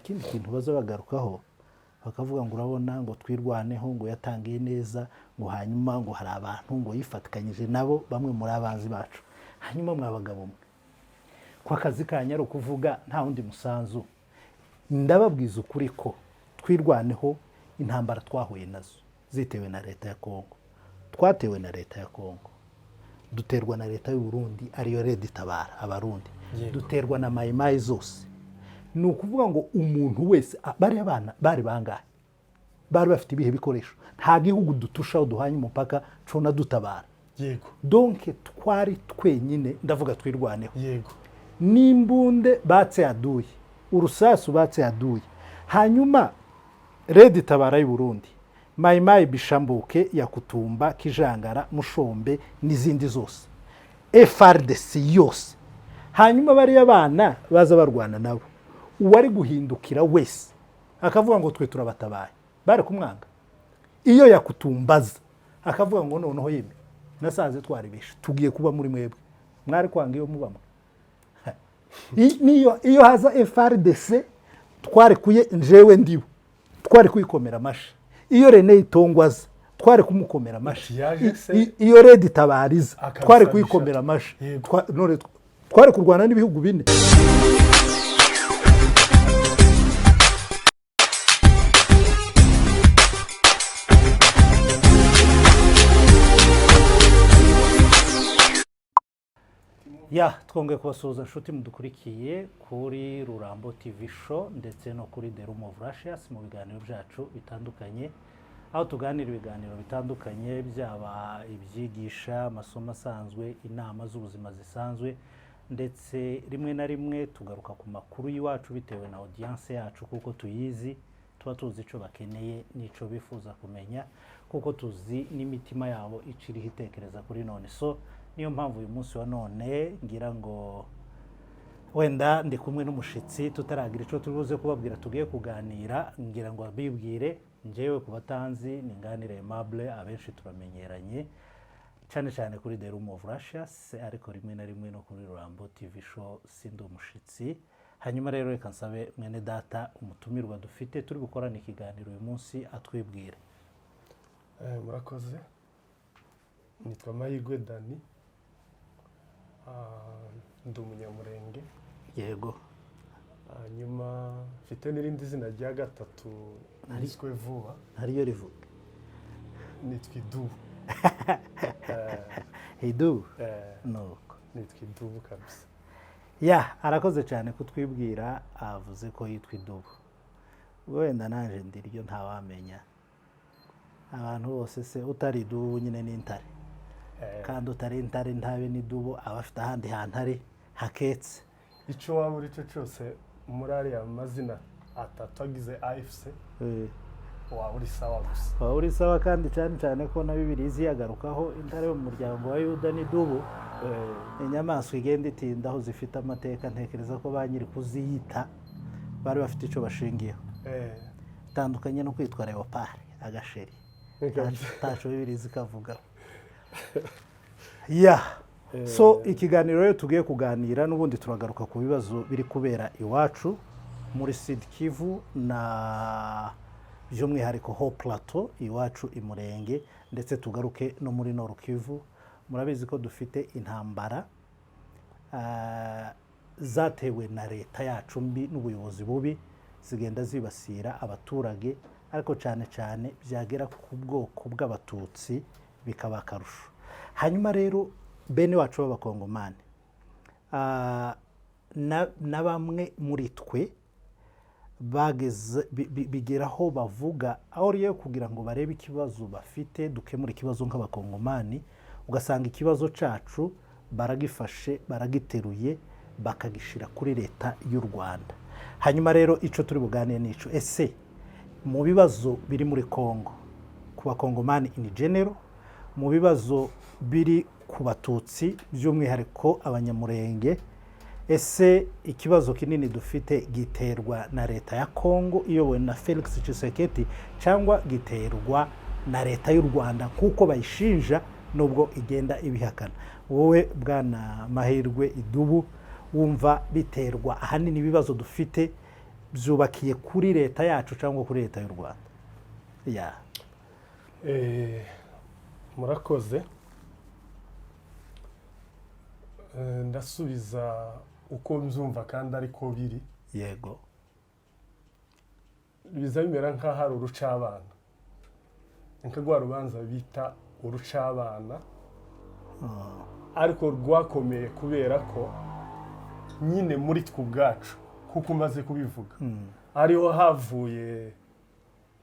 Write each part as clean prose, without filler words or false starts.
kindi kintu baza bagarukaho bakavuga ngo urabona ngo twirwaneho ngo yatangiye neza ngo hanyuma ngo hari abantu ngo yifatikanyije nabo bamwe muri abanzi bacu hanyuma mwabagabo mwe kwa kazi kanya ari kuvuga nta wundi musanzu ndababwiza ukuri ko twirwaneho intambara twahuye nazo zitewe na leta ya Congo twatewe na leta ya Congo duterwa na leta y'u Burundi ariyo Red Tabara abarundi duterwa na mayimayi zose ni ukuvuga ngo umuntu wese bari abana bari bangahe bari bafite ibihe bikoresho nta gihugu dutushaho duhanye umupaka cona dutabara yego donc twari twenyine ndavuga twirwaneho yego n'imbunde batse yaduye urusasu batse yaduye hanyuma Red Tabara y'u Burundi mayimayi bishambuke ya Kutumba Kijangara Mushombe n'izindi zose FRDC yose hanyuma bari abana baza barwana nabo uwari guhindukira wese akavuga ngo twe turabatabaye bari kumwanga iyo yakutumbaza akavuga ngo noneho yeme nasaze twaribisha tugiye kuba muri mwebwe mwari kwanga iyo mubamwe iyo haza FRDC twari kuye njewe ndibo twari kwikomera amashi iyo Rene Itongwaza twari kumukomera amashi iyo Red Tabariza twari kwikomera amashi twari kurwana n'ibihugu bine ya twongeye kubasuhuza inshuti mudukurikiye kuri Rurambo TV show ndetse no kuri The Room of Russias mu biganiro byacu bitandukanye aho tuganira ibiganiro bitandukanye byaba ibyigisha amasomo asanzwe inama z'ubuzima zisanzwe ndetse rimwe na rimwe tugaruka ku makuru y'iwacu bitewe na audience yacu kuko tuyizi tuba tuzi ico bakeneye nico bifuza kumenya kuko tuzi n'imitima yabo iciriho itekereza kuri none so niyo mpamvu uyu munsi wa none ngira ngo wenda ndi kumwe n'umushitsi tutaragira ico turuze kubabwira tugiye kuganira ngira ngo abibwire njewe kubatanzi ninganire Aimable abenshi turamenyeranye cyane cyane kuri The Room of Russias ariko rimwe na rimwe no kuri Rurambo TV show sindi umushitsi hanyuma rero reka nsabe mwene data umutumirwa dufite turi gukorana ikiganiro uyu munsi atwibwira. Murakoze nitwa Mahirwe Dani ndi umunyamurenge yego hanyuma mfite n'irindi zina rya gatatu niswe vuba hariyo rivuga nitwa Idubu Idubu nuko nitwa Idubu kabisa ya arakoze cyane kutwibwira avuze ko yitwa Idubu wenda nanje ndiryo ntawamenya abantu bose se utari Idubu nyine n'intare kandi utari intare ntabe n'idubu abafite ahandi hantu ari haketse ico waba uri cyo cyose muri ariya mazina atatu agize AFC waba uri sawa gusa waba uri sawa kandi cyane cyane ko na Bibiliya iziyagarukaho intare mu muryango wa Yuda n'idubu inyamaswa igenda itindaho zifite amateka ntekereza ko banyiri kuziyita bari bafite ico bashingiyeho tandukanye no kwitwa Leopard agasheri tacho Bibiliya zikavuga ya so ikiganiro rero tugiye kuganira n'ubundi turagaruka ku bibazo biri kubera iwacu muri Sud Kivu na by'umwihariko ho plateau iwacu imurenge ndetse tugaruke no muri Nord Kivu murabizi ko dufite intambara zatewe na leta yacu mbi n'ubuyobozi bubi zigenda zibasira abaturage ariko cyane cyane byagera ku bwoko bw'abatutsi bikaba akarusho hanyuma rero bene wacu b'abakongomani na bamwe muri twe bageze bigeraho bavuga aho riyo kugira ngo barebe ikibazo bafite dukemura ikibazo nk'abakongomani ugasanga ikibazo cacu baragifashe baragiteruye bakagishira kuri leta y'u Rwanda hanyuma rero ico turi buganire nico ese mu bibazo biri muri Congo ku bakongomani in general mu bibazo biri ku batutsi by'umwihariko abanyamurenge ese ikibazo kinini dufite giterwa na leta ya Congo iyobowe na Felix Tshisekedi cyangwa giterwa na leta y'u Rwanda kuko bayishinja nubwo igenda ibihakana wowe bwana Mahirwe Idubu wumva biterwa ahanini ibibazo dufite byubakiye kuri leta yacu cyangwa kuri leta y'u Rwanda? murakoze. Ndasubiza uko mbyumva kandi ariko biri. Yego. Biza bimera nk'aho ari urucabana, nk'urwa rubanza bita urucabana, ariko rwakomeye kubera ko nyine muri twe ubwacu, kuko umaze kubivuga, ariho havuye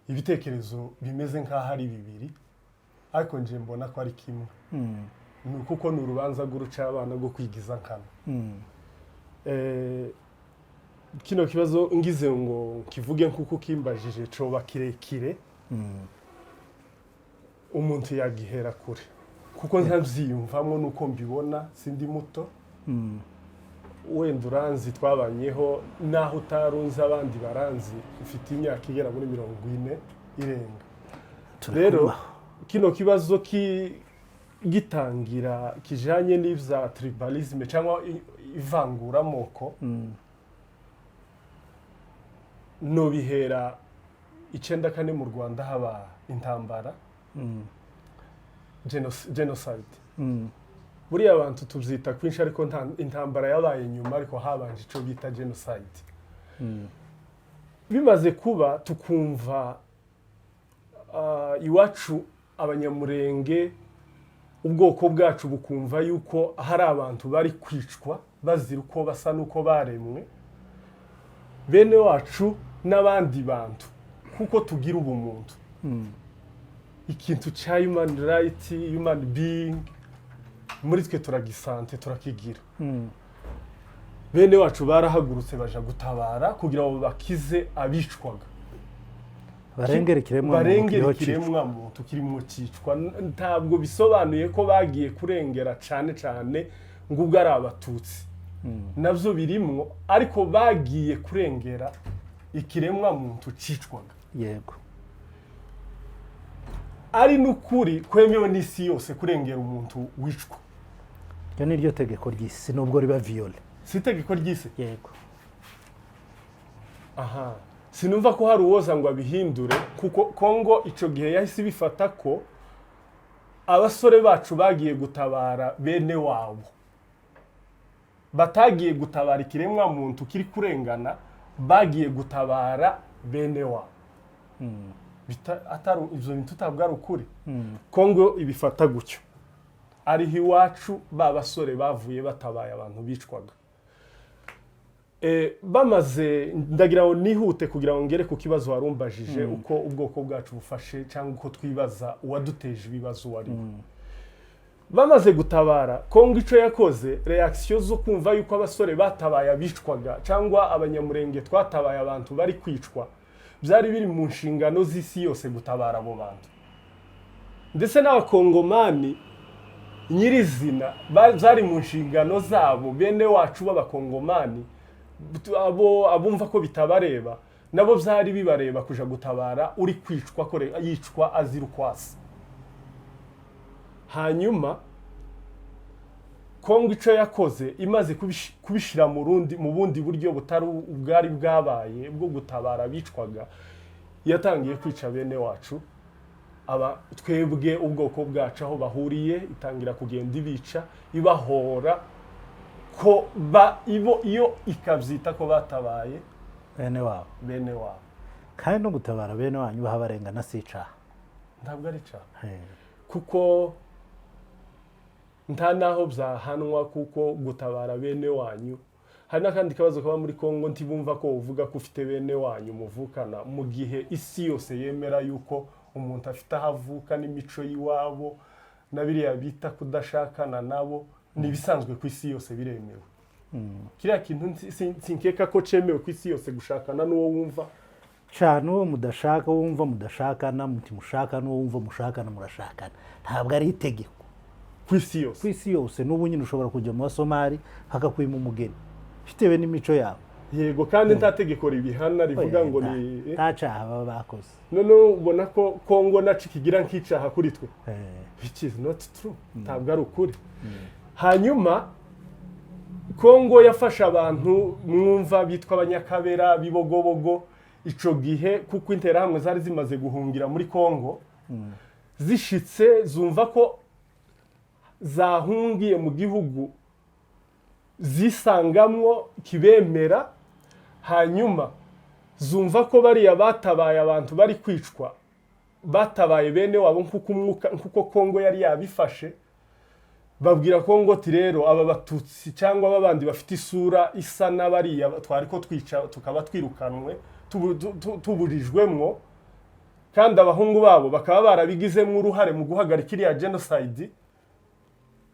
ibitekerezo bimeze nk'aho ari bibiri, ariko nje mbona ko ari kimwe, kuko ni urubanza rw'urucabana rwo kwigiza nkana. Kino kibazo ngize ngo kivuge nkuko kimbajije coba kirekire, umuntu yagihera kure, kuko ntabyiyumvamo nuko mbibona, sindi muto. Wenda uranzi twabanyeho naho utarunze abandi baranzi, ufite imyaka igera muri 40 irenga. Rero kino kibazo gitangira kijanye n'ivya tribalisme cyangwa ivanguramoko, no bihera 94 mu Rwanda haba intambara, genocide. Buriya abantu tubyita kwinshi, ariko intambara yabaye nyuma, ariko habanje ico bita genocide. Bimaze kuba tukumva iwacu abanyamurenge, ubwoko bwacu bukumva yuko hari abantu bari kwicwa bazira uko basa nuko baremwe, bene wacu n'abandi bantu, kuko tugira ubumuntu. Ikintu cya human right, human being, muri twe turagisante, turakigira. Bene wacu barahagurutse baja gutabara kugira ngo bakize abicwaga, barengera ikiremwa muntu kirimo cicwa. Ntabwo bisobanuye ko bagiye kurengera cyane cyane ngo ubwo ari abatutsi, navyo birimwo, ariko bagiye kurengera ikiremwa muntu cicwaga. Yego. Ari n'ukuri kwemewe n'isi yose kurengera umuntu wicwa. Yo ni ryo tegeko ry'isi, nubwo riba viole. Si itegeko ry'isi? Yego. Aha. Sinumva ko hari uwoza ngo abihindure, kuko Congo ico gihe yahise bifata ko abasore bacu bagiye gutabara bene wabo, batagiye gutabara ikiremwa muntu kiri kurengana, bagiye gutabara bene wabo. Atari ivyo bintu tutabwa ari ukuri. Congo ibifata gutyo, ariho iwacu babasore bavuye batabaye abantu bicwaga. Bamaze, ndagira ngo nihute kugira ngo ngere ku kibazo warumbajije, uko ubwoko bwacu bufashe cyangwa uko twibaza uwaduteje ibibazo wari. Bamaze gutabara, Congo ico yakoze, reaction zo kumva yuko abasore batabaye abicwaga cyangwa abanyamurenge twatabaye abantu bari kwicwa, byari biri mu nshingano z'isi yose gutabara abo bantu. Ndetse n'abakongomani nyirizina bari mu nshingano zabo, bene wacu b'abakongomani, abumva ko bitabareba, nabo byari bibareba kuja gutabara uri kwicwa, yicwa azira ukwasi. Hanyuma Congo ico yakoze, imaze kubishira mu bundi buryo butari ubwari bwabaye bwo gutabara bicwaga, yatangiye kwica bene wacu. Twebwe ubwoko bwacu aho bahuriye, itangira kugenda ibica, ibahora ko iyo ikabyita ko batabaye bene wabo. Kandi no gutabara bene wanyu bahabarengana si icaha. Ntabwo ari icaha, kuko nta naho byahanwa, kuko gutabara bene wanyu. Hari n'akandi kabazo kaba muri Congo, ntibumva ko uvuga ko ufite bene wanyu muvukana, mu gihe isi yose yemera yuko umuntu afite ahavuka n'imico y'iwabo, na biriya bita kudashakana nabo, nibisanzwe ku isi yose biremewe. Kiriya kintu sinkeka ko cemewe ku isi yose gushakana n'uwo wumva cyane, uwo mudashaka wumva mudashakana, muti mushaka n'uwo wumva mushakana murashakana. Ntabwo ari itegeko ku isi yose. Ku isi yose n'ubu nyine ushobora kujya mu Somali hakakwima umugeni bitewe n'imico yabo. Yego, kandi nta tegeko ribihana rivuga ngo ni tacaha baba bakoze. None ubona ko Congo naci kigira nk'icaha kuri twe. Which is not true. Ntabwo ari ukuri. Hanyuma Congo yafasha abantu mwumva bitwa abanyakabera bibogobogo ico gihe kuko interahamwe zari zimaze guhungira muri Congo zishitse zumva ko zahungiye mu gihugu zisangamwo kibemera hanyuma zumva ko bariya batabaye abantu bari kwicwa batabaye bene wabo nkuko Congo yari yabifashe babwira Congo ati rero aba batutsi cyangwa abandi bafite isura isa n'abariya twari ko twica tukaba twirukanwe tuburijwemwo kandi abahungu babo bakaba barabigizemo uruhare mu guhagarika iriya genocide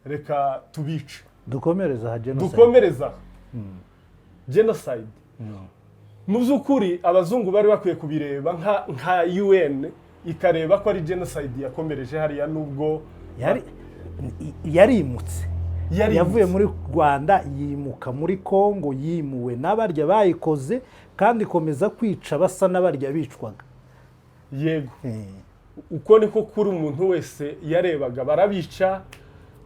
reka tubice dukomereza genocide mu by'ukuri abazungu bari bakwiye kubireba nka UN ikareba ko ari genocide yakomereje hariya nubwo yarimutse yavuye muri Rwanda yimuka muri Congo yimuwe n'abarya bayikoze kandi ikomeza kwica basa n'abarya bicwaga yego uko niko kuri umuntu wese yarebaga barabica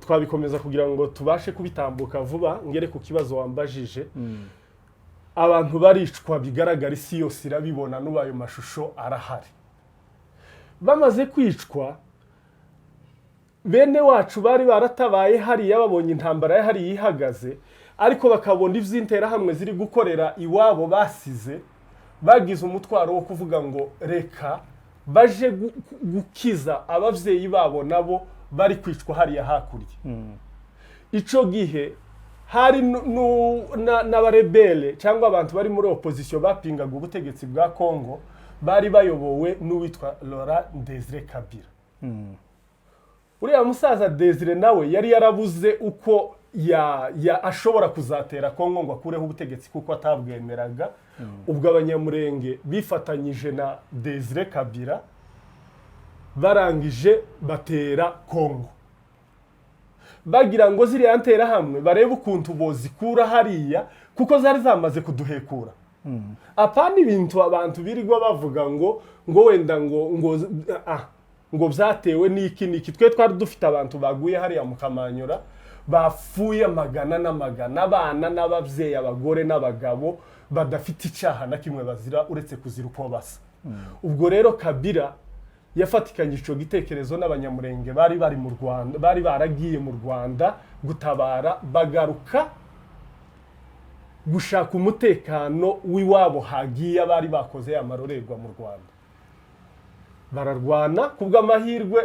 twabikomeza kugira ngo tubashe kubitambuka vuba ngere ku kibazo wambajije abantu baricwa bigaragara isi yose irabibona n'ubayo mashusho arahari bamaze kwicwa bene wacu bari baratabaye hariya babonye intambara ya hariya ihagaze ariko bakabona ivy'interahamwe ziri gukorera iwabo basize bagize umutwaro wo kuvuga ngo reka baje gukiza abavyeyi babo nabo bari kwicwa hariya hakurya ico gihe hari n'abarebele cyangwa abantu bari muri opposition bapingaga ubutegetsi bwa Congo bari bayobowe n'uwitwa Laurent Desire Kabila uriya musaza Desire nawe yari yarabuze uko ashobora kuzatera Congo ngo akureho ubutegetsi kuko atabwemeraga ubwo abanyamurenge bifatanyije na Desire Kabila barangije batera Congo bagira ngo ziriya nterahamwe barebe ukuntu bozikura hariya kuko zari zamaze kuduhekura apana ibintu abantu birirwa bavuga ngo wenda ngo byatewe n'iki twe twari dufite abantu baguye hariya mu Kamanyura bafuye amagana n'amagana abana n'abavyeyi abagore n'abagabo badafite icyaha na kimwe bazira uretse kuzira uko basa ubwo rero Kabila yafatikanye ico gitekerezo n'abanyamurenge bari mu Rwanda bari baragiye mu Rwanda gutabara bagaruka gushaka umutekano w'iwabo hagiye abari bakoze amarorerwa mu Rwanda bararwana kubw'amahirwe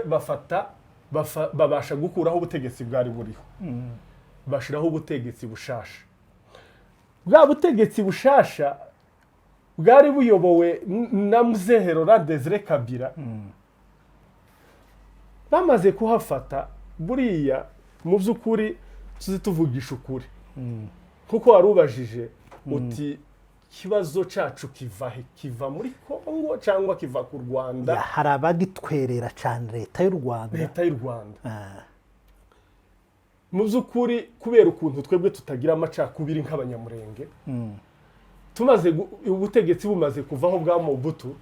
babasha gukuraho ubutegetsi bwari buriho bashiraho ubutegetsi bushasha bwa butegetsi bushasha bwari buyobowe na Mzee Laurent Desire Kabila bamaze kuhafata buriya mu by'ukuri tuvugisha ukuri kuko warubajije uti kibazo cacu kiva muri Congo cyangwa kiva ku Rwanda hari abagitwerera cyane leta y'u Rwanda mu by'ukuri kubera ukuntu twebwe tutagira amacakubiri nk'abanyamurenge tumaze ubutegetsi bumaze kuvaho bwa Mobutu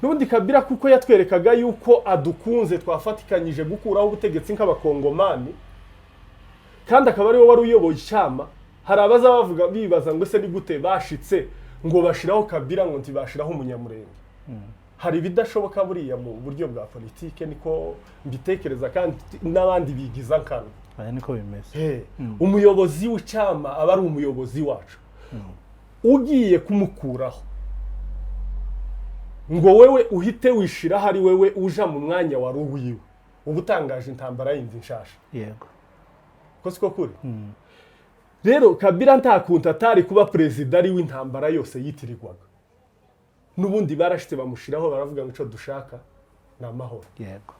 n'ubundi Kabila kuko yatwerekaga yuko adukunze twafatikanyije gukuraho ubutegetsi nk'abakongomani kandi akaba ari we wari uyoboye icyama hari abaza bavuga bibaza ngo ese ni gute bashitse ngo bashiraho Kabila ngo ntibashiraho umunyamurenge hari bidashoboka buriya mu buryo bwa politike niko mbitekereza kandi n'abandi bigiza nkano niko bimeze umuyobozi w'icyama aba ari umuyobozi wacu ugiye kumukuraho ngo wewe uhite wishira hari wewe uja mu mwanya wari uwiwe ubutangaje intambara yindi nshasha yego ko siko kuri rero Kabila ntakunta atari kuba president ari w'intambara yose yitirirwaga nubundi barashite bamushiraho baravuga ngo ico dushaka na amahoro yego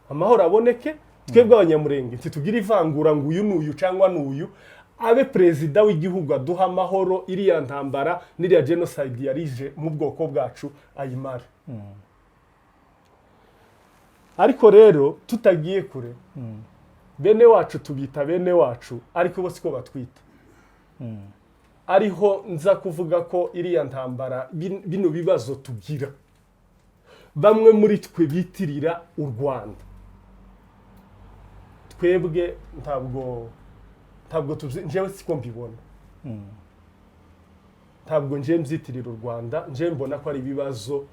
amahoro aboneke twebwe abanyamurenge ntitugira ivangura ngo uyu n'uyu cyangwa n'uyu abe president w'igihugu aduha amahoro iriya ntambara n'iriya genocide yarije mu bwoko bwacu ayimara ariko rero tutagiye kure bene wacu tubita bene wacu ariko bo siko batwita ariho nza kuvuga ko iriya ntambara bino bibazo tugira bamwe muri twe bitirira u Rwanda twebwe ntabwo njyewe siko mbibona ntabwo njye mzitirira u Rwanda njye mbona ko ari ibibazo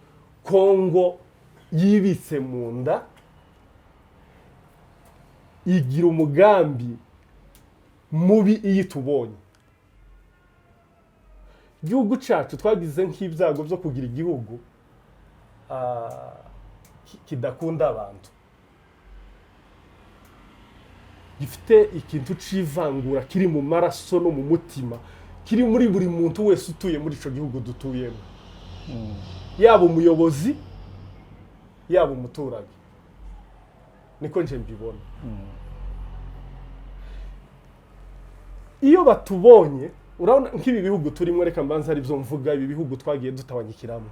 Congo yibitse mu nda igira umugambi mubi iyo tubonye igihugu cyacu twagize nk'ibyago byo kugira igihugu kidakunda abantu gifite ikintu c'ivangura kiri mu maraso no mu mutima kiri muri buri muntu wese utuye muri ico gihugu dutuyemo yaba umuyobozi yaba umuturage niko nje mbibona iyo batubonye urabona nk'ibi bihugu turimo reka mbanza ari byo mvuga ibi bihugu twagiye dutawanyikiramo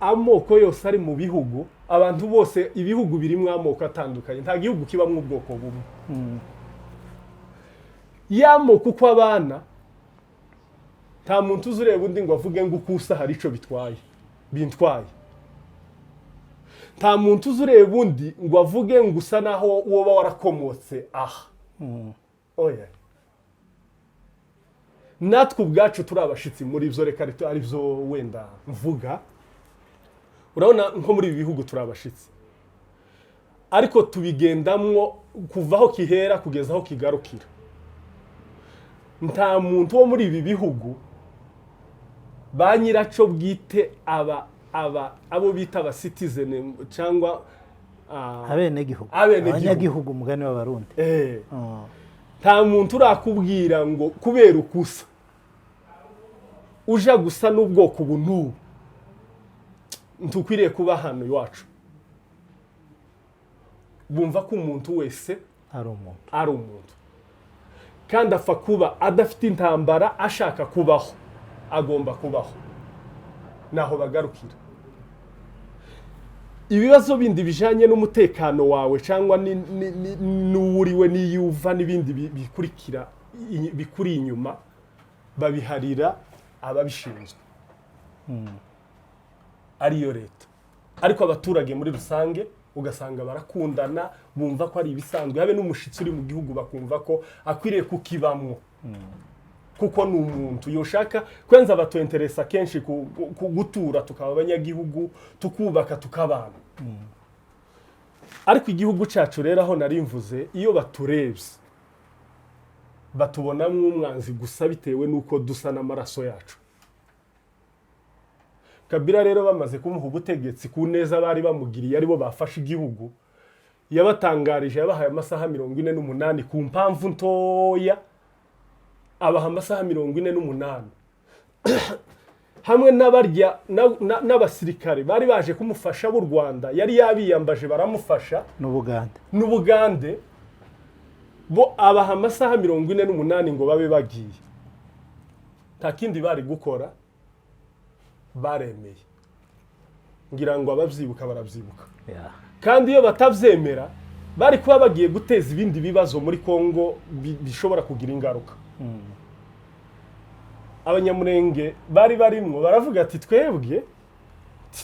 amoko yose ari mu bihugu abantu bose ibihugu birimo amoko atandukanye nta gihugu kibamwe ubwoko bumwe yamoko uko abana nta muntu uzureba undi ngo avuge ngo ukusa hari ico bintwaye nta muntu uzureba undi ngo avuge ngo usa naho woba warakomotse oya natwe ubwacu turi abashitsi muri ivyo reka ari byo wenda mvuga urabona nko muri ibi bihugu turi abashitsi ariko tubigendamwo kuva aho kihera kugeza aho kigarukira nta muntu wo muri ibi bihugu ba nyiraco bwite abo bita aba citizen cyangwa abanyagihugu umugani w'abarundi nta muntu urakubwira ngo kubera ukusa uja gusa n'ubwoko bunubu ntukwiriye kuba hano iwacu bumva ko umuntu wese ari umuntu kandi apfa kuba adafite intambara ashaka kubaho agomba kubaho naho bagarukira ibibazo bindi bijanye n'umutekano wawe cyangwa n'uwuriwe n'iyuva n'ibindi bikurikira bikuri inyuma babiharira ababishinzwe ariyo leta ariko abaturage muri rusange ugasanga barakundana bumva ko ari ibisanzwe habe n'umushitsi uri mu gihugu bakumva ko akwiriye kukibamwo kuko ni umuntu yoshaka kwenza batuinteresa kenshi gutura tukaba abanyagihugu tukubaka tukabana ariko igihugu cyacu rero aho narimvuze iyo baturebye batubonamwo umwanzi gusa bitewe nuko dusa n'amaraso yacu Kabila rero bamaze kumuha ubutegetsi ku neza bari bamugiriye aribo bafashe igihugu yabatangarije yabahaye amasaha 48 ku mpamvu ntoya abaha amasaha 48 hamwe n'abarya n'abasirikare bari baje kumufasha b'u Rwanda yari yabiyambaje baramufasha n'Ubugande bo abaha amasaha 48 ngo babe bagiye nta kindi bari gukora baremeye ngira ngo abavyibuka baravyibuka kandi iyo batavyemera bari kuba bagiye guteza ibindi bibazo muri Congo bishobora kugira ingaruka abanyamurenge bari barimwo baravuga ati twebwe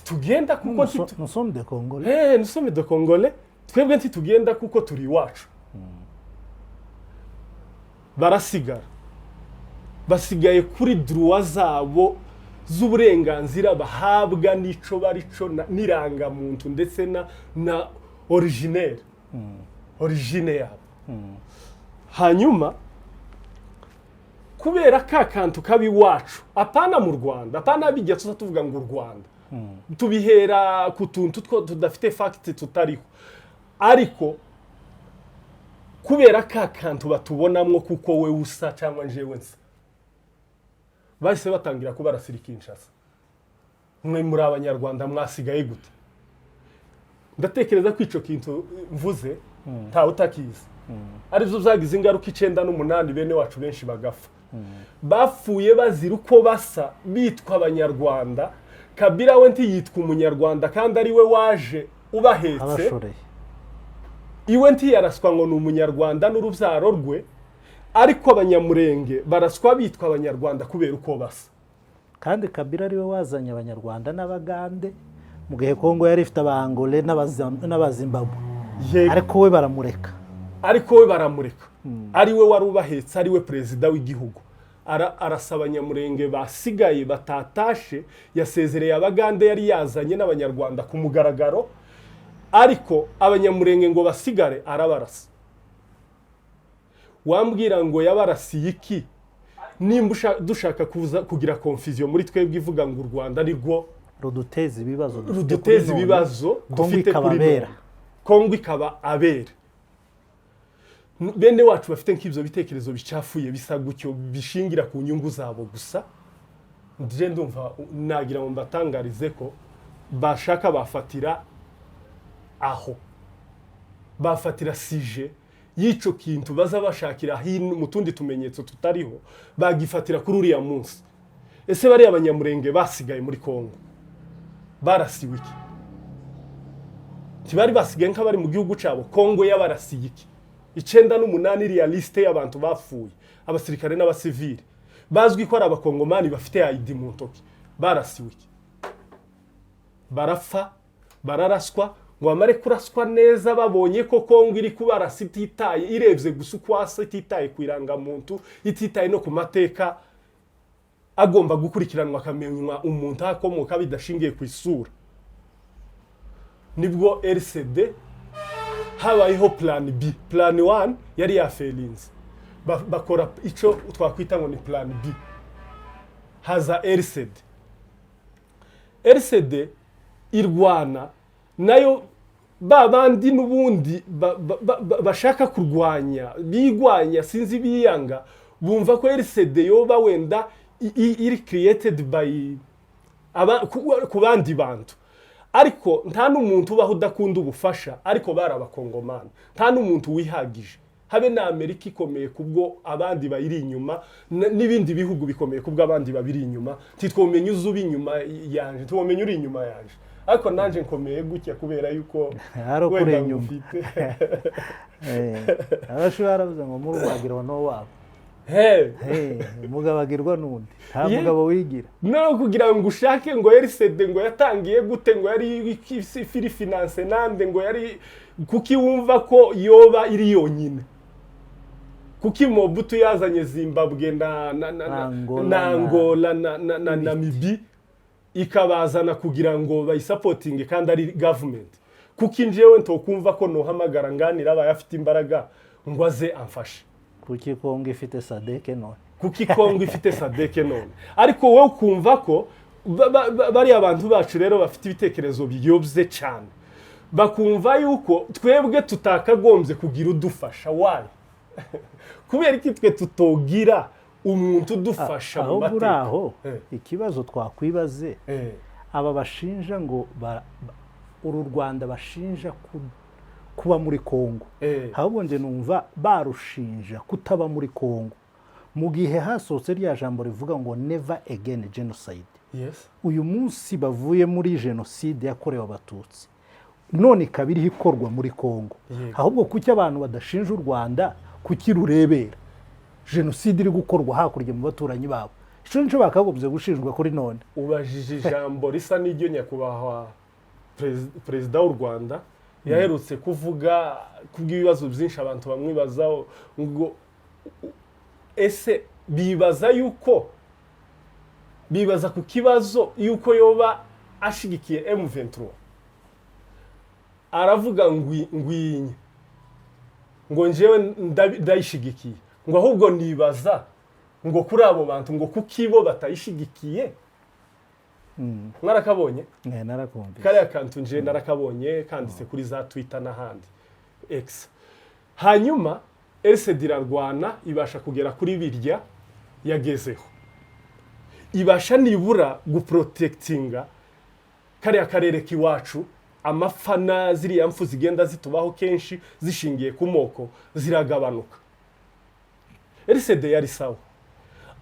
tugenda kuko nous sommes des Congolais nous sommes des Congolais twebwe tugenda kuko turi iwacu barasigara basigaye kuri droit zabo z'uburenganzira bahabwa nico barico niranga muntu ndetse na originaire origine yabo hanyuma kubera kakantu kabi wacu apana mu Rwanda apana bijya tuvuga ngo u Rwanda tubihera ku tuntu tudafite fact tutariho ariko kubera kakantu batubonamwo kuko we usa cyangwa njewe nsa bahise batangira kuba rasirikinshasa mwe muri abanyarwanda mwasigaye gute ndatekereza ko ico kintu mvuze nta utakiza arivyo byagize ingaruka 98 bene wacu benshi bagafa bapfuye bazira uko basa bitwa abanyarwanda Kabila we yitwa umunyarwanda kandi ari we waje ubahetse iwe yaraswa ngo ni umunyarwanda n'urubyaro rwe ariko abanyamurenge baraswa bitwa abanyarwanda kubera uko basa kandi Kabila ari we wazanye abanyarwanda n'abagande mu gihe Congo yari ifite abangole n'abazimbabwe ariko we baramureka ariko we baramureka ari we wari ubahetse ari we perezida w'igihugu arasaba abanyamurenge basigaye batatashe yasezereye abagande yari yazanye n'abanyarwanda ku mugaragaro ariko abanyamurenge ngo basigare arabarasa wambwira ngo yabarasiye iki nimba dushaka kugira confusion muri twebwe ivuga ngo u Rwanda ni rwo ruduteza ibibazo dufite kuri bera Kongo ikaba abera bene wacu bafite nk'ibyo bitekerezo bicafuye bisa gutyo bishingira ku nyungu zabo gusa ndije ndumva nagira ngo mbatangarize ko bashaka bafatira aho bafatira sije yico kintu baza bashakira hino mu tundi tumenyetso tutariho bagifatira kuri uriya munsi ese bari abanyamurenge basigaye muri Kongo barasiwe iki kibari basigaye nk'abari mu gihugu cabo Kongo yabarasiye iki 98 iriya liste y'abantu bapfuye abasirikare n'abasivili bazwi ko ari abakongomani bafite ID mu ntoki barasiwe iki barafa bararaswa ngo amare kuraswa neza babonye ko Kongo iri kubarasa ititaye irebye gusa ukwasa ititaye kwiranga muntu ititaye no ku mateka agomba gukurikiranwa akamenywa umuntu akomoka bidashingiye ku isura nibwo RCD habayeho plan B plan 1 yari yafelinze bakora ico twakwita ngo ni plan B haza RCD irwana nayo babandi nubundi bashaka kurwanya bigwanya sinzi biyanga bumva ko RCD yoba wenda iri created by ku bandi bantu ariko nta n'umuntu ubaho udakunda ubufasha ariko bari abakongomani nta n'umuntu wihagije habe na Amerika ikomeye kubwo abandi bayiri inyuma n'ibindi bihugu bikomeye kubwo abandi babiri inyuma titwomenye uzuba inyuma yanje twomenye uri inyuma yanje ariko nanje nkomeye gutya kubera yuko wenda ngufite abashobora baravuze ngo murubagirwa no wabo mugabagirwa nundi nta mugabo wigira no kugira ngo ushake ngo RCD ngo yatangiye gute ngo yari firi finance nande ngo yari kuki wumva ko yoba iri yonyine kuki Mobutu yazanye Zimbabwe na Angola na Namibia ikabazana kugira ngo bayisupporting kandi ari government kuki njewe ntokumva ko nohamagara nganira abayafite imbaraga ngo aze amfashe kuki Kongo ifite sadeke none kuki Kongo ifite sadeke none ariko wowe ukumva ko bari abantu bacu rero bafite ibitekerezo biyobye cyane bakumva yuko twebwe tutakagombye kugira udufasha why kubera iki twe tutogira umuntu udufasha mu mateka aho ikibazo twakwibaze aba bashinja ngo uru Rwanda bashinja kuba muri Kongo ahubwo nje numva barushinja kutaba muri Kongo mu gihe hasohotse rya jambo rivuga ngo never again genocide uyu munsi bavuye muri genocide yakorewe abatutsi none kabiri hikorwa muri Kongo ahubwo kuki abantu badashinja u Rwanda kuki rurebera genocide iri gukorwa hakurya mu baturanyi babo ico nico bakagobye gushinjwa kuri none ubajije ijambo risa n'iryo nyakubahwa perezida w'u Rwanda yaherutse kuvuga kubw'ibibazo byinshi abantu bamwibazaho ngo ese bibaza ku kibazo yuko yoba ashigikiye M23 aravuga ngwinye ngo njewe ndayishigikiye ngo ahubwo nibaza ngo kuri abo bantu ngo kukibo batayishigikiye mwarakabonye narakumvise kariya kantu nje narakabonye kanditse kuri za Twitter n'ahandi X hanyuma RCD irarwana ibasha kugera kuri birya yagezeho ibasha nibura guprotectinga kariya karere kiwacu amafana ziriya mfu zigenda zitubaho kenshi zishingiye ku moko ziragabanuka RCD yari sawa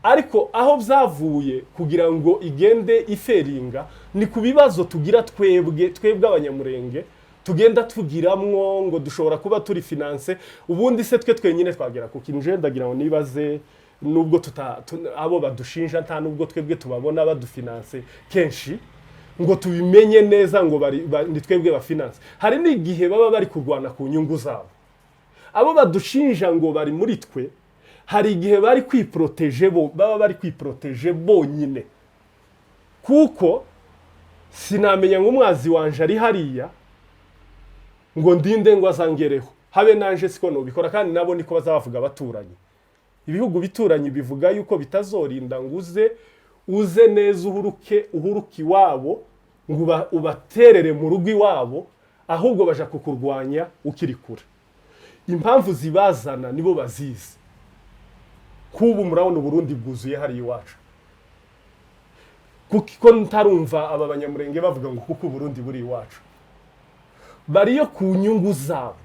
ariko aho byavuye kugira ngo igende iferinga ni ku bibazo tugira twebwe abanyamurenge tugenda tugiramwo ngo dushobora kuba turi finance ubundi se twe twenyine twagera ku kinje ndagira ngo nibaze nubwo abo badushinja nta nubwo twebwe tubabona badufinance kenshi ngo tubimenye neza ngo ni twebwe ba finance hari n'igihe baba bari kurwana ku nyungu zabo abo badushinja ngo bari muri twe hari igihe bari kwiproteje baba bari kwiproteje bonyine, kuko sinamenya ngo umwazi wanje ari hariya ngo ndinde ngo azangereho, habe nanje siko nobikora, kandi nabo niko bazavuga abaturanyi. Ibihugu bituranye bivuga yuko bitazorinda ngo uze neza uhuruke iwabo ngo ubaterere mu rugo iwabo, ahubwo baja kukurwanya ukiri kure. Impamvu zibazana nibo bazizi. Kubu murabona Burundi bwuzuye hari iwacu, kuko ntarumva aba banyamurenge bavuga ngo kuko Burundi buri iwacu, bariyo ku nyungu zabo.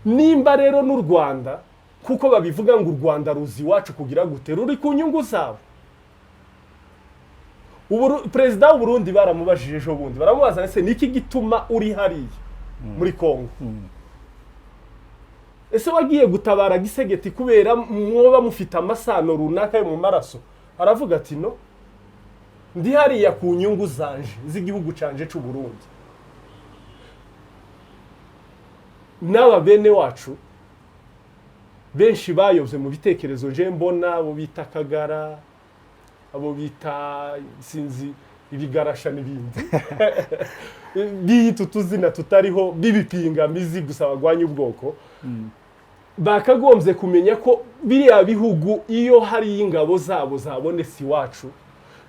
Nimba rero n'u Rwanda kuko babivuga ngo u Rwanda ruzi iwacu kugira gute, ruri ku nyungu zabo. Perezida w'u Burundi baramubajije ejo bundi, baramubaza ese niki gituma uri hariya muri Congo? Ese wagiye gutabara Gisegeti kubera mwoba mufite amasano runaka yo mu maraso? Aravuga ati no, ndi hariya ku nyungu zanje z'igihugu canje cy'u Burundi. N'aba bene wacu benshi bayobye mu bitekerezo nje mbona, abo bita Kagara, abo bita sinzi ibigarasha n'ibindi biyita tuzina tutariho bibipingamizi gusa bagwanya ubwoko. Bakagombye kumenya ko biriya bihugu iyo hari ingabo zabo zabonetse iwacu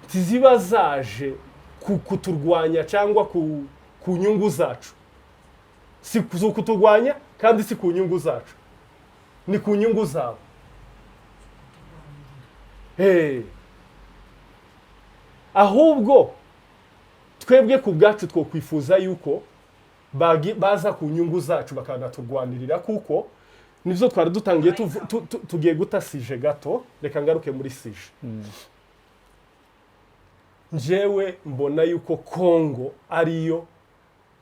tiziba zaje kuturwanya cyangwa ku nyungu zacu, si kuturwanya kandi si ku nyungu zacu, ni ku nyungu zabo. Ahubwo twebwe ku bwacu two kwifuza yuko baza ku nyungu zacu bakanaturwanirira, kuko nivyo twari dutangiye tugiye gutasije gato. Reka ngaruke muri sije. Njewe mbona yuko Congo ariyo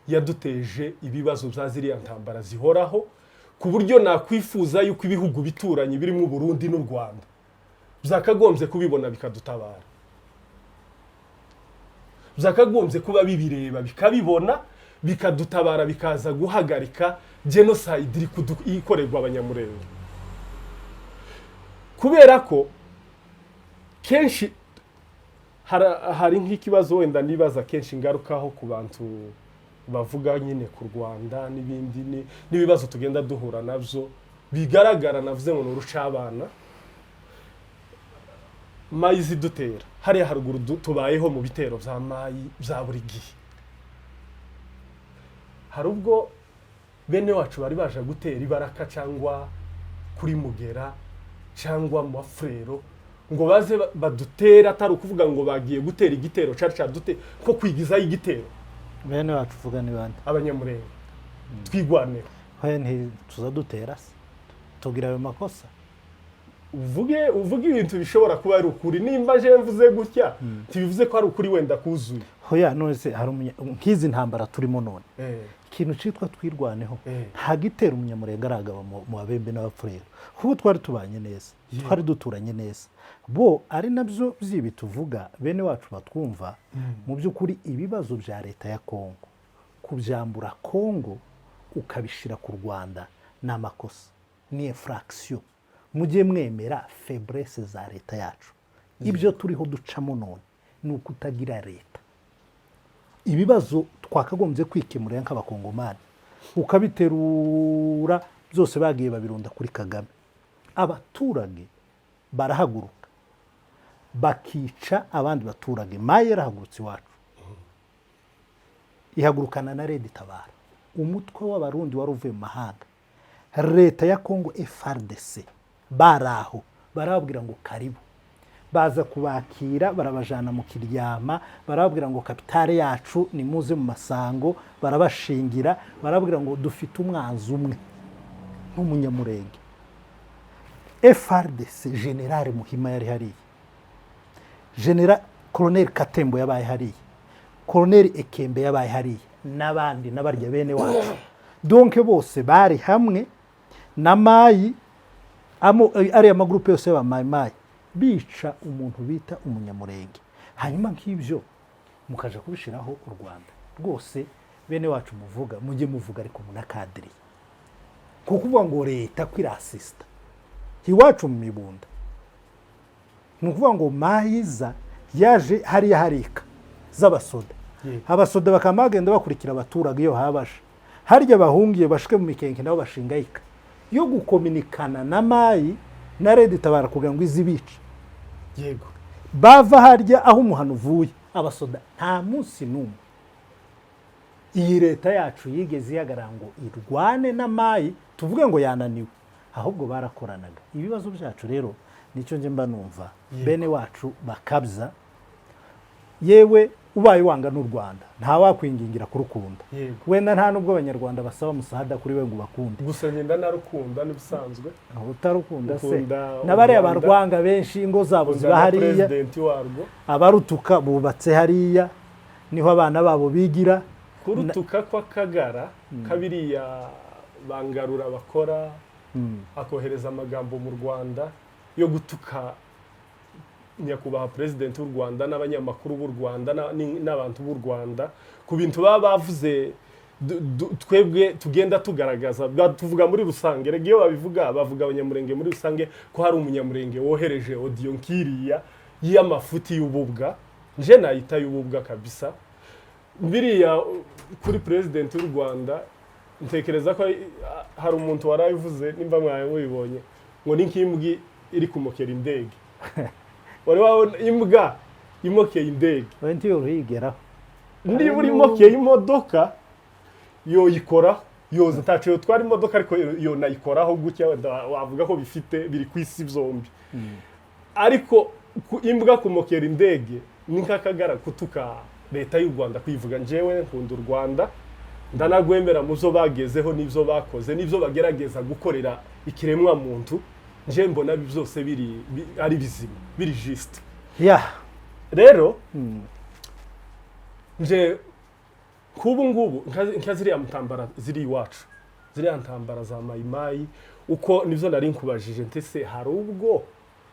yaduteje ibibazo bya ziriya ntambara zihoraho, ku buryo nakwifuza yuko ibihugu bituranye birimo Burundi n'u Rwanda byakagombye kubibona bikadutabara, byakagombye kuba bibireba bikabibona bikadutabara, bikaza guhagarika genocide ikorerwa abanyamurenge. Kubera ko kenshi hari nk'ikibazo wenda nibaza kenshi ngarukaho ku bantu bavuga nyine ku Rwanda n'ibindi n'ibibazo tugenda duhura navyo bigaragara, navuze ngo n'urucabana mayi zidutera hariya haruguru tubayeho mu bitero vya mayi vya buri gihe. Hari ubwo bene wacu bari baje gutera ibaraka cyangwa kuri Mugera cyangwa mu Afurero ngo baze badutera, atari ukuvuga ngo bagiye gutera igitero dute ko kwigizayo igitero. Bene wacu uvuga ni bande? Abanyamurenge. Twigwaneho. Hoye tuzadutera se tugira ayo makosa? Uvuge ibintu bishobora kuba ari ukuri. Nimba je mvuze gutya tibivuze ko ari ukuri wenda kuzuye. Hoya none se hari nkizi ntambara turimo none. Ikintu citwa twirwaneho nta gitera umunyamurenge aragaba mu babembe n'abapfurero, kuko twari tubanye neza, twari duturanye neza. Bo ari nabyo byibi tuvuga bene wacu batwumva. Mu by'ukuri ibibazo bya leta ya Congo kubyambura Congo ukabishira ku Rwanda n'amakosa, ni infraction. Mujye mwemera faiblesse za leta yacu. Ibyo turiho ducamo none ni ukutagira leta. Ibibazo twakagombye kwikemurira nk'abakongomani ukabiterura byose bagiye babirunda kuri Kagame. Abaturage barahaguruka bakica abandi baturage. Maye yarahagurutse iwacu ihagurukana na Red Tabara, umutwe w'abarundi wari uvuye mu mahanga. Leta ya Congo FARDC baraho barababwira ngo karibu, baza kubakira barabajana mu Kiryama, barababwira ngo kapitale yacu ni muze mu Masango, barabashingira, barababwira ngo dufite umwanzi umwe nk'umunyamurenge. FARDC General Muhima yari hariya, General Colonel Katembo yabaye hariya, Colonel Ekembe yabaye hariya, n'abandi n'abarya bene wacu. Donc bose bari hamwe na mayi ari amagrupe yose y'abamayi bica umuntu bita umunyamurenge. Hanyuma nk'ibyo mukaja kubishiraho u Rwanda. Rwose bene wacu muvuga mujye muvuga ariko munakadiri. kuvuga ngo leta kwirasista iwacu mu mibunda ni ukuvuga ngo mahiza yaje hariya harika z'abasoda abasoda bakaba bagenda bakurikira abaturage iyo habasha harya bahungiye bashike mu mikenke nabo bashingayika yo gukominikana na mayi na redi tabara kugira ngo izibice yego bava harya aho umuhano uvuye abasoda nta munsi n'umwe iyi leta yacu yigeze ihagarara ngo irwane na mayi tuvuge ngo yananiwe ahubwo barakoranaga ibibazo byacu rero nicyo nje mba numva bene wacu bakabza yewe ubaye wanga n'u Rwanda nta wakwingingira kurukunda wenda nta nubwo abanyarwanda basaba musahada kuri we ngo bakunde gusa ngenda narukunda nibisanzwe utarukunda se nabare abarwanga benshi ingo zabo ziba hariya abarutuka bubatse hariya niho abana babo bigira kurutuka kwa kagara kabiriya bangarura bakora akohereza amagambo mu Rwanda yo gutuka nyakubahwa president w'u Rwanda n'abanyamakuru b'u Rwanda n'abantu b'u Rwanda ku bintu baba bavuze twebwe tugenda tugaragaza tuvuga muri rusange regiyo babivuga bavuga abanyamurenge muri rusange ko hari umunyamurenge wohereje audio nkiriya y'amafuti y'ububwa nje nayita y'ububwa kabisa biriya kuri president w'u Rwanda ntekereza ko hari umuntu warayivuze nimba mwaye mubibonye ngo ni nkimbwi iri kumokera indege wari wabona imbwa imokeye indege wenti yorigeraho ndi buri mokeye imodoka yoyikora yoza tacho twari imodoka ariko yo nayikoraho gutya wavuga ko bifite biri kwisi byombi ariko imbwa kumokera indege ni nkakagara kutuka leta y'u Rwanda kwivuga njewe nkunda u Rwanda ndanagwemera muzo bagezeho nivyo bakoze nivyo bagerageza gukorera ikiremwa muntu nje mbona byose biri ari bizima biri juste rero nje kubu ngubu nkaziriya mutambara ziri iwacu ziriya ntambara za mayimayi uko nivyo nari nkubajije ntese hari ubwo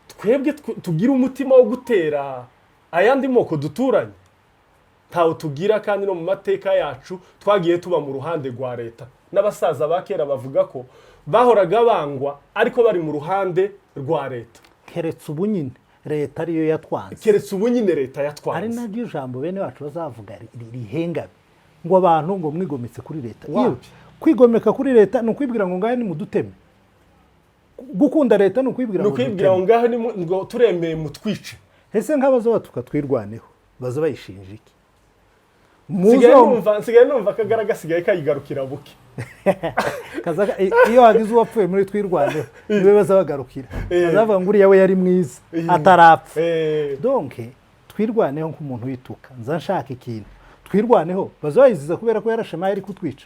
twebwe tugira umutima wo gutera ayandi moko duturanye tawo tugira kandi no mu mateka yacu twagiye tuba mu ruhande rwa leta n'abasaza bakera bavuga ko bahoraga bangwa ariko bari mu ruhande rwa leta keretse ubunyine leta ariyo yatwanze keretse ubunyine leta yatwanze ari naryo jambo bene wacu bazavuga rihenga ngo abantu ngo mwigometse kuri leta kwigomeka kuri leta no kwibwira ngo ngahe ni muduteme gukunda leta no kwibwira ngo ngahe ni ngo turemeye mutwice ese nk'abazo batuka twirwaneho baza bayishinja iki Sigaye numva kagaraga sigaye kayigarukira buke iyo hagize uwapfuye muri twirwaneho niwe baza bagarukira bazavuga ngo uriya we yari mwiza atarapfa donc twirwaneho nk'umuntu wituka nza nshaka ikintu twirwaneho baza bayiziza kubera ko yarashe mayi ari kutwica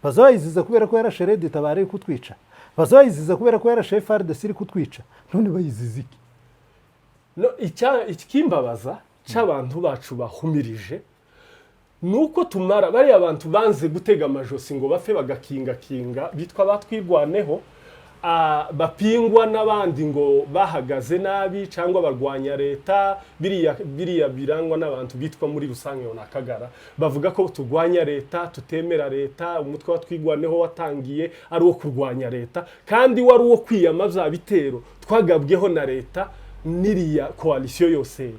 baza bayiziza kubera ko yarashe redi tabara ari kutwica baza bayiziza kubera ko yarashe FARDC iri kutwica none bayiziza iki no ikimbabaza c'abantu bacu bahumirije nuko tumara bari abantu banze gutega amajosi ngo bafe bagakinga bitwa batwirwaneho bapingwa n'abandi ngo bahagaze nabi cyangwa barwanya leta biriya birangwa n'abantu bitwa muri rusange nakagara bavuga ko turwanya leta tutemera leta umutwe watwirwaneho watangiye ari wo kurwanya leta kandi wari wo kwiyamaza bitero twagabweho na leta niriya koalisiyo yose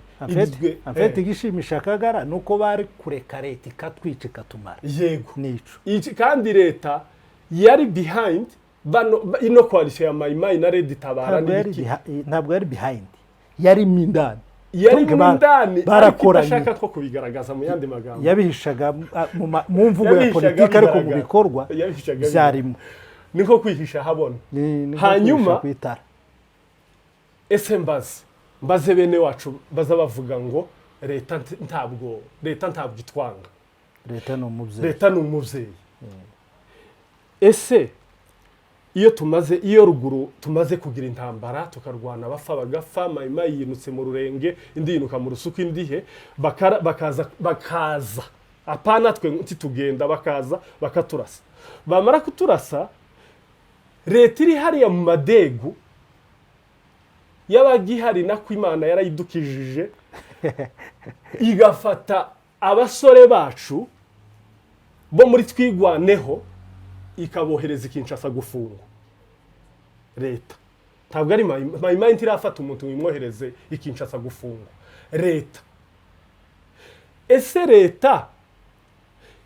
afete gishimisha kagara nuko bari kureka leta ikatwice katumara yego nico kandi leta yari behind ino koalisiyo ya mayimayi na redi tabara ntabwo yari behind yari mindani barakoranye ashaka ko kubigaragaza mu yandi magambo yabihishaga mu mvugo ya politiki ariko mu bikorwa byarimo niko kwihisha habona hanyuma ese mbaze bene wacu baza bavuga ngo leta ntabwo itwanga leta ni umubyeyi ese iyo ruguru tumaze kugira intambara tukarwana bapfa bagapfa mayimayi yinutse mu rurenge indi yinuka mu rusuku indihe bakaza apana twe ntitugenda bakaza bakaturasa bamara kuturasa leta iri hariya mu madegu y'abagihari nako Imana yarayidukijije igafata abasore bacu bo muri twigwaneho ikabohereza Kinshasa gufungwa leta ntabwo ari mayimayi ntirafata umuntu wimwohereze Kinshasa gufungwa leta ese leta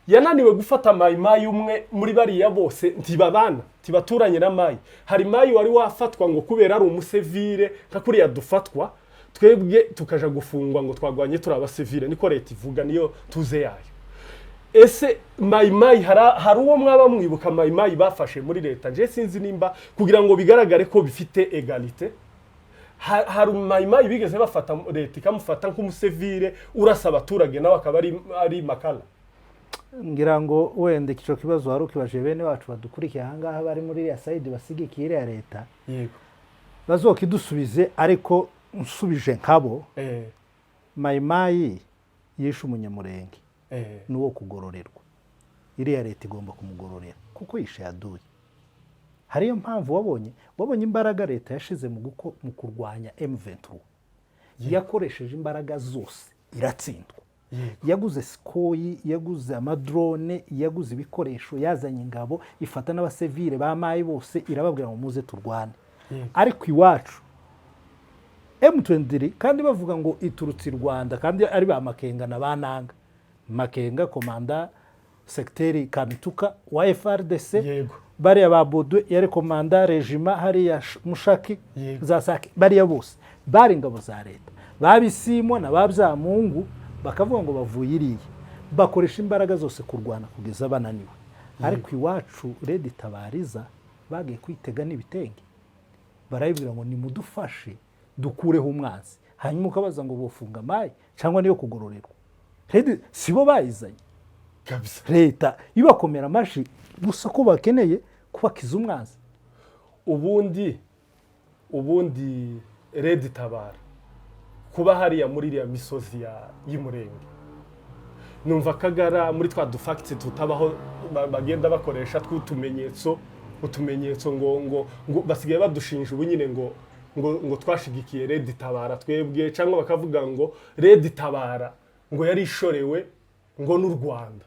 yananiwe gufata mayimayi umwe muri bariya bose ntibabana tibaturanye na mayi hari mayi wari wafatwa ngo kubera ari umusivile nka kuriya dufatwa twebwe tukaja gufungwa ngo twagwanye turi abasivile niko leta ivuga niyo tuze yayo ese mayimayi hari uwo mwaba mwibuka mayimayi bafashe muri leta je sinzi nimba kugira ngo bigaragare ko bifite egalite hari mayimayi bigeze bafata leta ikamufata nk'umusivile urasa abaturage nawe akaba ari makala ngira ngo wende kico kibazo hari ukibaje bene wacu badukurikiye ahangaha bari muri ya side basigikiye ya leta yego bazokidusubize ariko nsubije nkabo mayimayi yishe umunyamurenge nuwo kugororerwa iriya leta igomba kumugororera kuko yishe yaduye hariyo mpamvu wabonye imbaraga leta yashize mu kurwanya M23 yakoresheje imbaraga zose iratsindwa yaguze sikoyi yaguze amadrone yaguze ibikoresho yazanye ingabo ifata n'abasivile ba mayi bose irababwira ngo muze turwane ariko iwacu M23 kandi bavuga ngo iturutse Rwanda kandi ari ba Makenga na bananga Makenga komanda secteur Kamituka wa FRDC bari ababodo yari komanda regiment hari ya Mushaki za Sake bari bose bari ingabo za leta babisimo na babyamungu bakavuga ngo bavuye iriye bakoresha imbaraga zose kurwana kugeza bananiwe ariko iwacu Red Tabariza bagiye kwitega n'ibitenge barayibwira ngo nimudufashe dukureho umwanzi hanyuma ukabaza ngo bofunga mayi cyangwa niyo kugororerwa sibo bayizanye kabisa leta ibakomera amashi gusa ko bakeneye kubakiza umwanzi ubundi Red Tabara kuba hariya muri iriya misozi y'Umurenge numva kagara muri twa dufacts tutabaho bagenda bakoresha utumenyetso ngo basigaye badushinja ubunyine ngo twashigikiye Red Tabara twebwe cyangwa bakavuga ngo Red Tabara ngo yari ishorewe ngo n'u Rwanda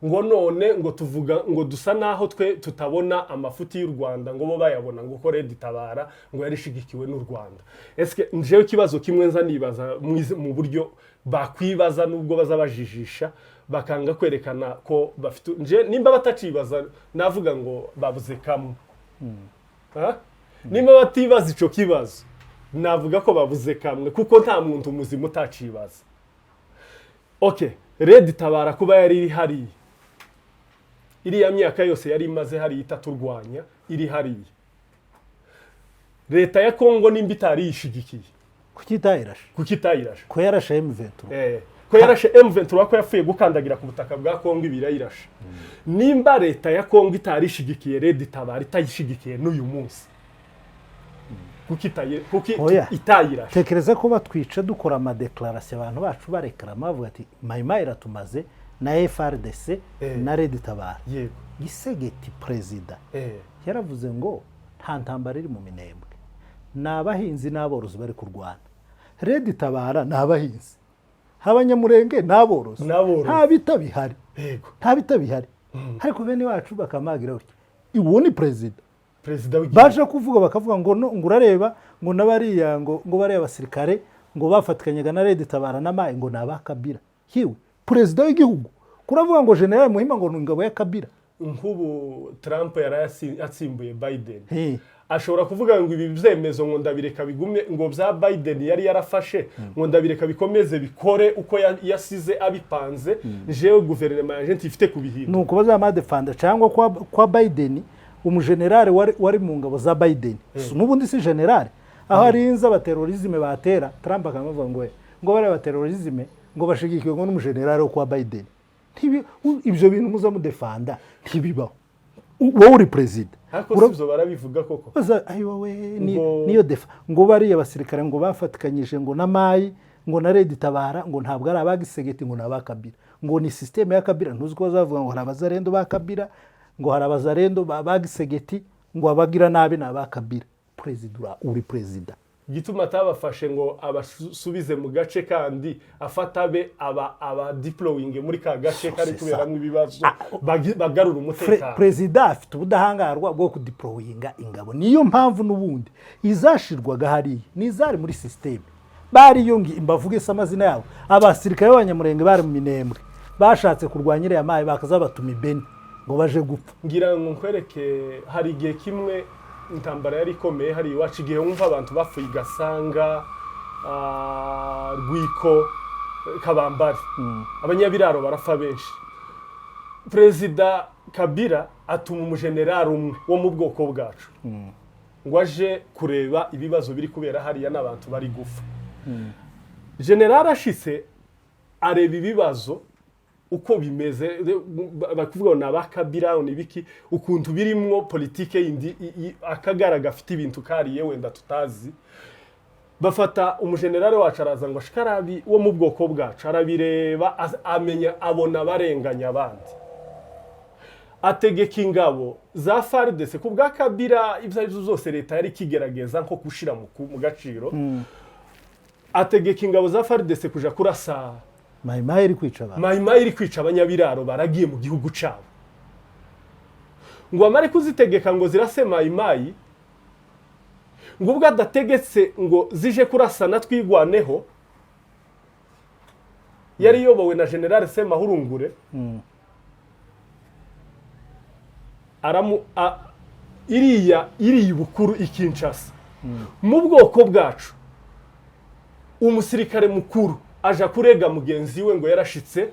ngo none ngo tuvuga ngo dusa naho twe tutabona amafuti y'u Rwanda ngo bo bayabona ngo ko Red Tabara ngo yari shigikiwe n'u Rwanda eske njewe kibazo kimwe nza nibaza mu buryo bakwibaza nubwo bazabajijisha bakanga kwerekana ko bafite nje nimba batacibaza navuga ngo babuze kamwe nimba batibaza ico kibazo navuga ko babuze kamwe kuko nta muntu muzima utacibaza okay Red Tabara kuba yari hari iriya myaka yose yari imaze hari itaturwanya iri hariya leta ya Congo nimba itari yishigikiye kukitayirashe ko yarashe M23 ko yarashe M23 ko yafuye gukandagira ku butaka bwa Congo ibirayirashe nimba leta ya Congo itari ishigikiye Red Tabara itayishigikiye n'uyu munsi itayirashe tekereza ko batwica dukora ama declaration abantu bacu barekarama bavuga ati mayimayi iratumaze na FRDC na Red Tabara gisegeti president yaravuze ngo nta ntambara iri mu minembwe nabahinzi n'aborozi bari kurwana Red Tabara nabahinzi abanyamurenge n'aborozi nta bitabihari ariko bene wacu bakamagira uti iwo ni president baje kuvuga bakavuga ngo ngurareba ngo nabariya ngo bari abasirikare ngo bafatkanyaga na Red Tabara na mayi ngo nabakabira hiwe president w'igihugu kuravuga ngo general Muhima ngo ngabo ya Kabila nkubu Trump yaratsimbuye Biden ashobora kuvuga ngo ibi byemezo ngo ndabireka bigume ngo bya Biden yari yarafashe ngo ndabireka bikomeze bikore uko yasize abipanze jewe guverinoma yanje ntifite kubihinda nuko bazamadefanda cyangwa kwa Biden umugenerale wari mu ngabo za Biden n'ubundi si general aho ari inza abaterorisme batera Trump akavuga ngo bari abaterorisme ngo bashigikiwe ngo n'umugenerale wo kwa Biden ibyo bintu muzamudefanda ntibibaho wowe uri president ariko sibyo barabivuga koko ayiwe niyo defa ngo bari abasirikare ngo bafatikanyije ngo na mayi ngo na Red Tabara ngo ntabwo ari abagisegeti ngo nabakabira ngo ni systeme ya Kabila ntuzi ko bazavuga ngo hari abazarendo ba Kabila ngo hari abazarendo bagisegeti ngo abagira nabi nabakabira president uri president gituma atabafashe ngo abasubize mu gace kandi afatabe aba deploying muri ka gace kari kuberamo ibibazo bagarura umutekano. President afite ubudahangarwa bwo kudeployinga ingabo, niyo mpamvu n'ubundi izashirwaga hari nizari muri system bari yongi imbavuge samazina yabo abasirikare b'abanyamurenge bari mu Minembwe bashatse kurwanyira yamaye bakaza batuma ibeni ngo baje gupfa. Ngira ngo nkwereke hari igihe kimwe intambara yari ikomeye hari iwacu igihe wumva abantu bapfuye Gasanga Rwiko Kabambari abanyabiraro barafa benshi. Perezida Kabila atuma umujenerali umwe wo mu bwoko bwacu ngo aje kureba ibibazo biri kubera hariya n'abantu bari gufa. General ashitse areba ibibazo uko bimeze bakuvuga na bakabira nibiki ukuntu birimwo politike yindi akagara gafite ibintu kariye wenda tutazi. Bafata umujenerali wacu araza ngo ashikarabi wo mu bwoko bwacu arabireba amenya abona barenganya abandi, ategeka ingabo za FARDC ku bwa Kabila ibyo zose leta yari kigerageza nko gushira mu gaciro. Ategeka ingabo za FARDC kuja kurasa Mayimayi iri kwica abantu. Mayimayi iri kwica abanyabiraro baragiye mu gihugu cyabo. Ngo amare kuzitegeka ngo zirase Mayimayi, ngo ubwo adategetse ngo zije kurasana twigwaneho, yari yobowe na General Semahurungure. iriya bukuru ikinshasa mu bwoko bwacu. Umusirikare mukuru aja kurega mugenzi we ngo yarashitse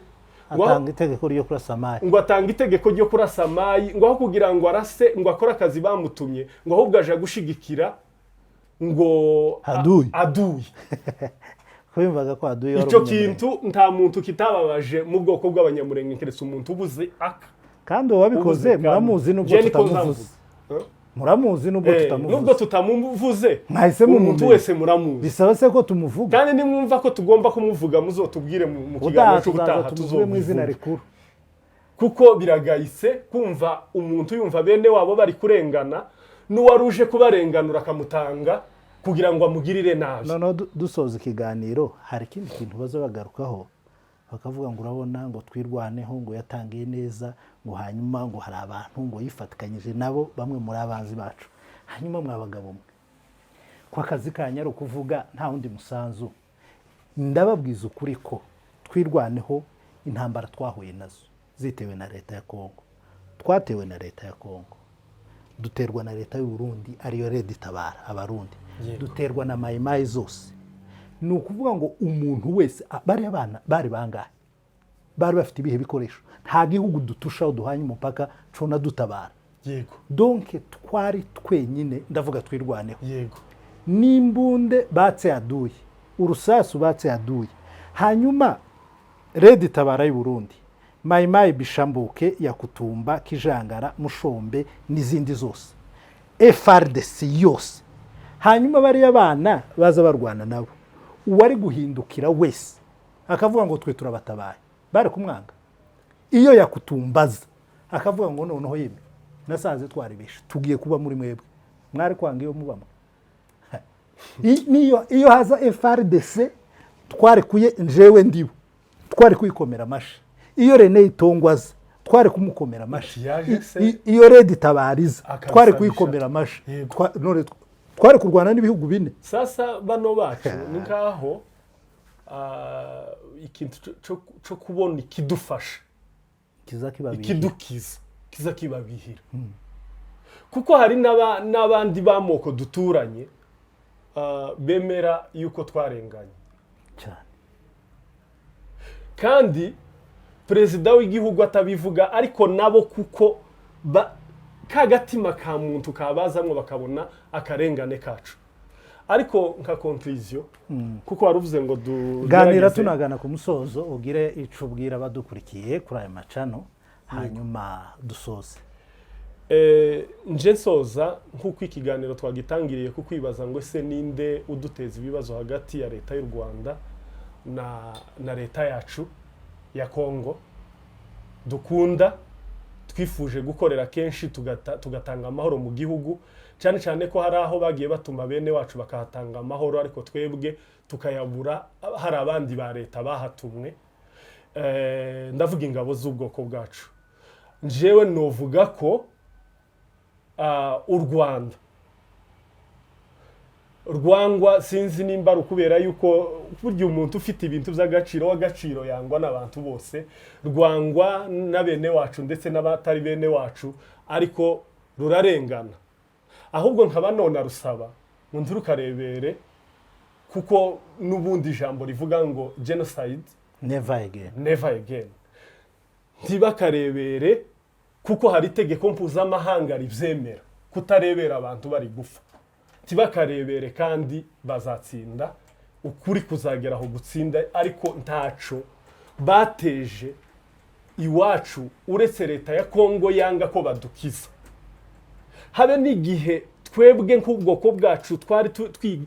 atanga itegeko ryo kurasa Mayi, ngo atanga itegeko ryo kurasa Mayi, ngo aho kugira ngo arase ngo akora akazi bamutumye, ngo ahubwo aje gushigikira ngo aduye. Kwimvaga ko aduye icyo kintu nta muntu kitababaje mu bwoko bw'abanyamurenge keretse umuntu ubuze aka. Kandi wabikoze muramuzi nubwo tutamuvuze. Muramuzi nubwo tutamuvuze. Nubwo tutamuvuze. Mwahise mu muntu wese muramuzi. Bisaba se ko tumuvuga. Kandi nimwumva ko tugomba kumuvuga muzotubwire mu kiganiro cy'ubutaha tuzovuge mu izina rikuru. Kuko biragayise kumva umuntu yumva bene wabo bari kurengana n'uwaruje kubarenganura akamutanga kugira ngo amugirire nabi. No dusoza ikiganiro hari ikindi kintu baza bagarukaho bakavuga ngo urabona ngo twirwaneho ngo yatangiye neza ngo hanyuma ngo hari abantu ngo yifatikanyije nabo bamwe muri abanzi bacu. Hanyuma mwabagabo mwe kwa kazi kanya ro kuvuga nta wundi musanzu, ndababwiza ukuri ko twirwaneho intambara twahuye nazo zitewe na leta ya Congo, twatewe na leta ya Congo, duterwa na leta y'u Burundi ariyo Red Tabara abarundi, duterwa na Mayimayi zose. Ni ukuvuga ngo umuntu wese bari abana bari bangahe bari bafite ibihe bikoresho, nta gihugu dutushaho duhanye umupaka cona dutabara. Yego. Donc twari twenyine ndavuga twirwaneho. Yego. Nimbunde batse aduye, urusasu batse aduye. Hanyuma Red Tabara y'u Burundi, Mayimayi Bishambuke ya Kutumba, Kijangara, Mushombe n'izindi zose. FARDC yose. Hanyuma bari abana baza barwana nabo. Uwari guhindukira wese akavuga ngo twe turabatabaye bari kumwanga. Iyo yakutumbaza akavuga ngo noneho yeme nasanze twaribisha tugiye kuba muri mwebwe mwari kwanga iyo mubamo. Iyo haza FARDC twari kuye njewe ndibo twari kwikomera mashi. Iyo Rene Itongwaza twari kumukomera mashi. Iyo Red Tabariza twari kwikomera mashi. Twari kurwana n'ibihugu bine. Sasa bano bacu ninkaho ikintu cyo kubona ikidufasha kiza kibabihira. Kuko hari n'abandi bamoko duturanye bemera yuko twarenganye cyane, kandi perezida w'igihugu atabivuga ariko nabo kuko kagatima ka muntu kabazamwe bakabona akarengane kacu. Ariko nka conclusion kuko waruvuze ngo ganira tunagana ku musozo ugire icubwira badukurikiye kuri aya macano hanyuma dusoze. Nje nsoza nkuko ikiganiro twagitangiriye ku kwibaza ngo ese ninde uduteza ibibazo hagati ya leta y'u Rwanda na leta yacu ya Congo dukunda twifuje gukorera kenshi tugatanga amahoro mu gihugu, cyane cyane ko hari aho bagiye batuma bene wacu bakahatanga amahoro ariko twebwe tukayabura, hari abandi ba leta bahatumwe. Ndavuga ingabo z'ubwoko bwacu. Njewe novuga ko u Rwanda rwangwa, sinzi nimba rukubera yuko burya umuntu ufite ibintu by'agaciro w'agaciro yangwa n'abantu bose, rwangwa na bene wacu ndetse n'abatari bene wacu, ariko rurarengana. Ahubwo nkaba none rusaba ngo nturukarebere, kuko n'ubundi ijambo rivuga ngo genocide never again, ntibakarebere kuko hari itegeko mpuzamahanga ribyemera kutarebera abantu bari gupfa. Tibakarebere kandi bazatsinda, ukuri kuzageraho gutsinda, ariko ntaco bateje iwacu uretse leta ya Congo yanga ko badukiza. Habe n'igihe twebwe nk'ubwoko bwacu twari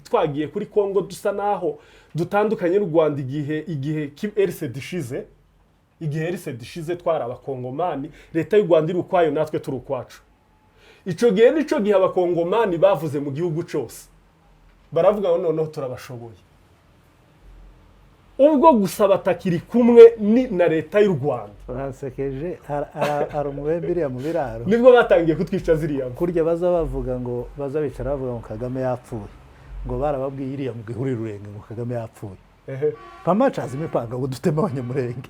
twagiye kuri Congo dusa naho dutandukanye n'u Rwanda igihe RC dishize twari abakongomani, leta y'u Rwanda iri ukwayo natwe turi ukwacu. Ico gihe nico gihe abakongomani bavuze mu gihugu cyose, baravuga ngo noneho turabashoboye. Ubwo gusa batakiri kumwe na leta y'u Rwanda. Basekeje ari umubembe ya mu biraro. Nibwo batangiye kutwica ziriya. Kurya baza bavuga ngo bazabicara bavuga ngo Kagame yapfuye. Ngo barababwiye iriya mu gihuri rurenge ngo Kagame yapfuye. Pamacaza imipanga ngo dutema abanyamurenge.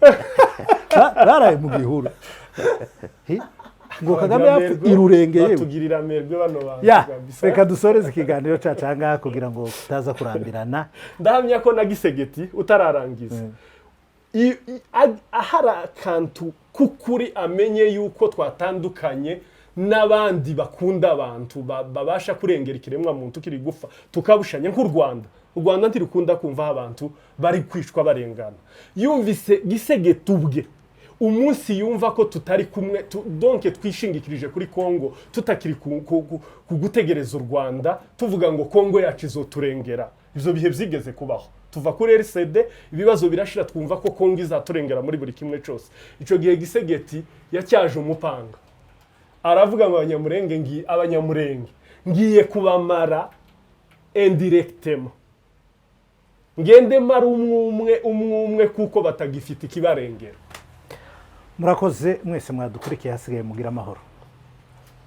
Baraye mu gihuru. Ngo Kagame irurengeye batugirira amerwe bano bantu. Ya, reka dusoreze ikiganiro cacanga kugira ngo tutaza kurambirana. Ndahamya ko na Gisegeti utararangiza. Ahara kantu kukuri amenye yuko twatandukanye n'abandi bakunda abantu babasha kurengera ikiremwa muntu kiri gufa, tukabushanya nk'u Rwanda. U Rwanda ntirukunda kumva abantu bari kwicwa barengana. Yumvise Gisegeti ubwe umunsi yumva ko tutari kumwe, donc twishingikirije kuri Congo, tutakiri kugutegereza u Rwanda, tuvuga ngo Congo yacu izoturengera. Ivyo bihe byigeze kubaho. Tuva kuri RCD, ibibazo birashira, twumva ko Congo izaturengera muri buri kimwe cyose. Ico gihe Gisegeti yacyaje umupanga, aravuga ngo abanyamurenge ngiye kubamara indirectement, ngende mara umwe kuko batagifite ikibarengera. Murakoze mwese mwadukurikiye, hasigaye mugira amahoro.